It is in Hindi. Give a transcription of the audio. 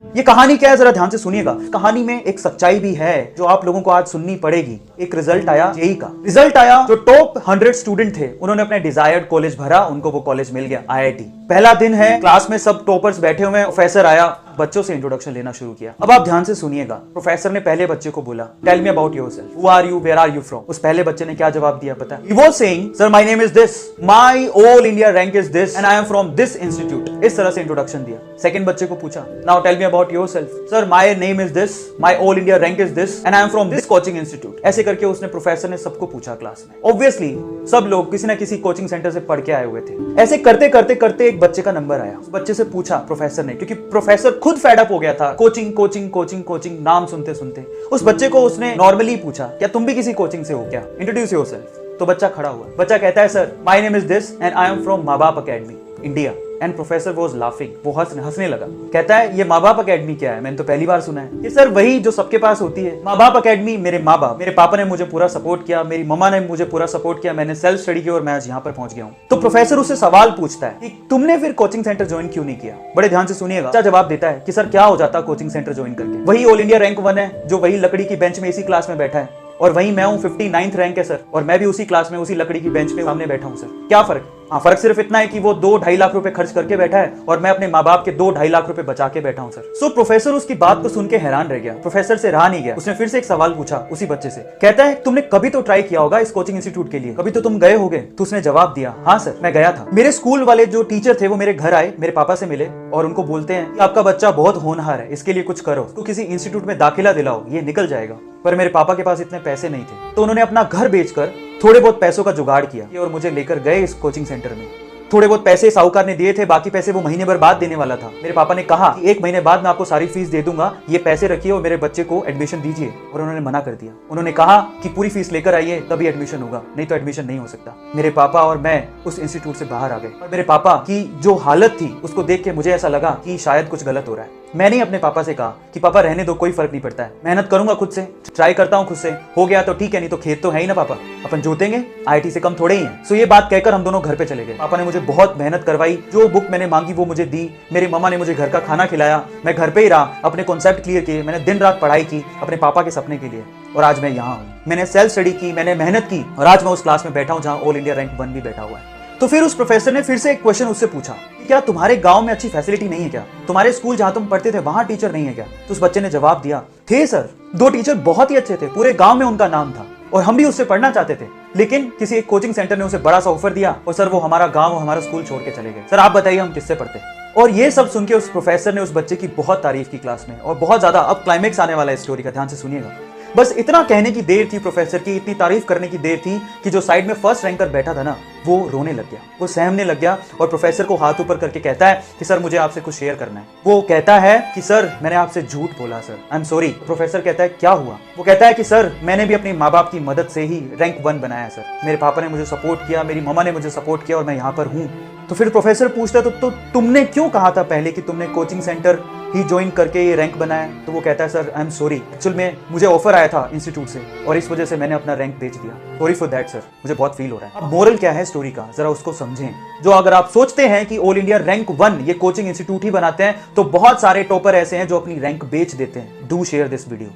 ये कहानी क्या है जरा ध्यान से सुनिएगा। कहानी में एक सच्चाई भी है जो आप लोगों को आज सुननी पड़ेगी। एक रिजल्ट आया जेईई का। रिजल्ट आया, जो टॉप 100 स्टूडेंट थे उन्होंने अपने डिजायर्ड कॉलेज भरा, उनको वो कॉलेज मिल गया, आईआईटी। पहला दिन है, क्लास में सब टॉपर्स बैठे हुए हैं। प्रोफेसर आया, बच्चों से इंट्रोडक्शन लेना शुरू किया। अब आप ध्यान से सुनिएगा। प्रोफेसर ने पहले बच्चे को बोला, tell me about yourself, who are you, where are you from. उस पहले बच्चे ने क्या जवाब दिया पता है? He was saying, sir my name is this, my all India rank is this and I am from this institute. इस तरह से इंट्रोडक्शन दिया। सेकंड बच्चे को पूछा, now tell me about yourself, sir my name is this, my all India rank is this and I am from this coaching institute. ऐसे करके उसने प्रोफेसर ने सबको पूछा क्लास में। ऑब्वियसली सब लोग किसी ना किसी कोचिंग सेंटर से पढ़ के आए हुए थे। ऐसे करते करते करते एक बच्चे का नंबर आया। उस बच्चे से पूछा प्रोफेसर ने, क्योंकि प्रोफेसर खुद फेड अप हो गया था कोचिंग कोचिंग कोचिंग कोचिंग नाम सुनते सुनते। उस बच्चे को उसने नॉर्मली पूछा, क्या तुम भी किसी कोचिंग से हो क्या, इंट्रोड्यूस योरसेल्फ। तो बच्चा खड़ा हुआ। बच्चा कहता है, sir my name is this and I am from माँ बाप academy India. And professor was laughing, वो हंसने लगा। कहता है, ये माँ बाप अकेडमी क्या है, मैंने तो पहली बार सुना है। ये सर वही जो सबके पास होती है, माँ बाप अकेडमी। मेरे माँ बाप, मेरे पापा ने मुझे पूरा सपोर्ट किया, मेरी मम्मा ने मुझे पूरा सपोर्ट किया, मैंने सेल्फ स्टडी की और मैं आज यहाँ पर पहुंच गया हूँ। तो प्रोफेसर उससे सवाल पूछता है कि तुमने फिर कोचिंग सेंटर ज्वाइन क्यों नहीं किया। बड़े ध्यान से सुनिएगा। अच्छा जवाब देता है कि सर क्या हो जाता कोचिंग सेंटर ज्वाइन करके, वही ऑल इंडिया रैंक 1 है, जो वही लकड़ी की बेंच में इसी क्लास में बैठा है, और वहीं मैं हूँ 59th रैंक है सर, और मैं भी उसी क्लास में उसी लकड़ी की बेंच पे सामने बैठा हूँ सर। क्या फर्क? हाँ, फर्क सिर्फ इतना है कि वो 2-2.5 लाख रुपए खर्च करके बैठा है और मैं अपने माँ बाप के 2-2.5 लाख रुपए बचा के बैठा हूँ सर। सो प्रोफेसर उसकी बात को सुन के हैरान रह गया। प्रोफेसर से रहा नहीं गया, उसने फिर से एक सवाल पूछा उसी बच्चे से। कहता है, तुमने कभी तो ट्राई किया होगा इस कोचिंग इंस्टीट्यूट के लिए, कभी तो तुम गए होगे। तो उसने जवाब दिया, हाँ सर मैं गया था। मेरे स्कूल वाले जो टीचर थे वो मेरे घर आए, मेरे पापा से मिले और उनको बोलते हैं कि आपका बच्चा बहुत होनहार है, इसके लिए कुछ करो, तो किसी इंस्टीट्यूट में दाखिला दिलाओ, ये निकल जाएगा। पर मेरे पापा के पास इतने पैसे नहीं थे, तो उन्होंने अपना घर बेचकर थोड़े बहुत पैसों का जुगाड़ किया और मुझे लेकर गए इस कोचिंग सेंटर में। थोड़े बहुत पैसे साहूकार ने दिए थे, बाकी पैसे वो महीने भर बाद देने वाला था। मेरे पापा ने कहा कि 1 महीने बाद मैं आपको सारी फीस दे दूंगा, ये पैसे रखिए और मेरे बच्चे को एडमिशन दीजिए। और उन्होंने मना कर दिया। उन्होंने कहा कि पूरी फीस लेकर आइए तभी एडमिशन होगा, नहीं तो एडमिशन नहीं हो सकता। मेरे पापा और मैं उस इंस्टीट्यूट से बाहर आ गए और मेरे पापा की जो हालत थी उसको देख के मुझे ऐसा लगा कि शायद कुछ गलत हो रहा है। मैंने अपने पापा से कहा कि पापा रहने दो, कोई फर्क नहीं पड़ता है, मेहनत करूंगा खुद से, ट्राई करता हूं खुद से, हो गया तो ठीक है, नहीं तो खेत तो है ही ना पापा, अपन जोतेंगे, आईआईटी से कम थोड़े ही हैं। सो ये बात कहकर हम दोनों घर पे चले गए। पापा ने मुझे बहुत मेहनत करवाई, जो बुक मैंने मांगी वो मुझे दी, मेरी मम्मा ने मुझे घर का खाना खिलाया, मैं घर पे ही रहा, अपने कॉन्सेप्ट क्लियर किए, मैंने दिन रात पढ़ाई की अपने पापा के सपने के लिए, और आज मैं यहाँ हूँ। मैंने सेल्फ स्टडी की, मैंने मेहनत की और आज मैं उस क्लास में बैठा हूँ जहाँ ऑल इंडिया रैंक 1 भी बैठा हुआ है। तो फिर उस प्रोफेसर ने फिर से एक क्वेश्चन उससे पूछा, क्या तुम्हारे गांव में अच्छी फैसिलिटी नहीं है क्या, तुम्हारे स्कूल जहां तुम पढ़ते थे वहां टीचर नहीं है क्या। तो उस बच्चे ने जवाब दिया, थे सर, 2 टीचर बहुत ही अच्छे थे, पूरे गांव में उनका नाम था और हम भी उससे पढ़ना चाहते थे, लेकिन किसी एक कोचिंग सेंटर ने उसे बड़ा सा ऑफर दिया और सर वो हमारा गांव और हमारा स्कूल छोड़ के चले गए। सर आप बताइए हम किससे पढ़ते। और ये सब सुन के उस प्रोफेसर ने उस बच्चे की बहुत तारीफ की क्लास में, और बहुत ज्यादा। अब क्लाइमेक्स आने वाला है स्टोरी का, ध्यान से सुनिएगा। बस इतना कहने की देर थी प्रोफेसर की, इतनी तारीफ करने की देर थी कि जो साइड में फर्स्ट रैंकर बैठा था ना, वो रोने लग गया, वो सहमने लग गया और प्रोफेसर को हाथ ऊपर करके कहता है कि सर मुझे आपसे कुछ शेयर करना है। वो कहता है कि सर मैंने आपसे झूठ बोला sir, I am sorry. Professor कहता है क्या हुआ। वो कहता है कि सर मैंने भी अपने माँ बाप की मदद से ही रैंक 1 बनाया सर, मेरे पापा ने मुझे सपोर्ट किया, मेरी मम्मा ने मुझे सपोर्ट किया और मैं यहाँ पर हूँ। तो फिर प्रोफेसर पूछता है, तो तुमने क्यों कहा था पहले कि तुमने कोचिंग सेंटर ही ज्वाइन करके ये रैंक बनाया। तो वो कहता है, sir I am sorry, actual में मुझे ऑफर आया था इंस्टीट्यूट से और इस वजह से मैंने अपना रैंक बेच दिया, सॉरी फॉर दैट सर, मुझे बहुत फील हो रहा है। अब मोरल क्या है स्टोरी का, जरा उसको समझें। जो अगर आप सोचते हैं कि ऑल इंडिया रैंक 1 ये कोचिंग इंस्टीट्यूट ही बनाते हैं, तो बहुत सारे टॉपर ऐसे हैं जो अपनी रैंक बेच देते हैं। Do share this video.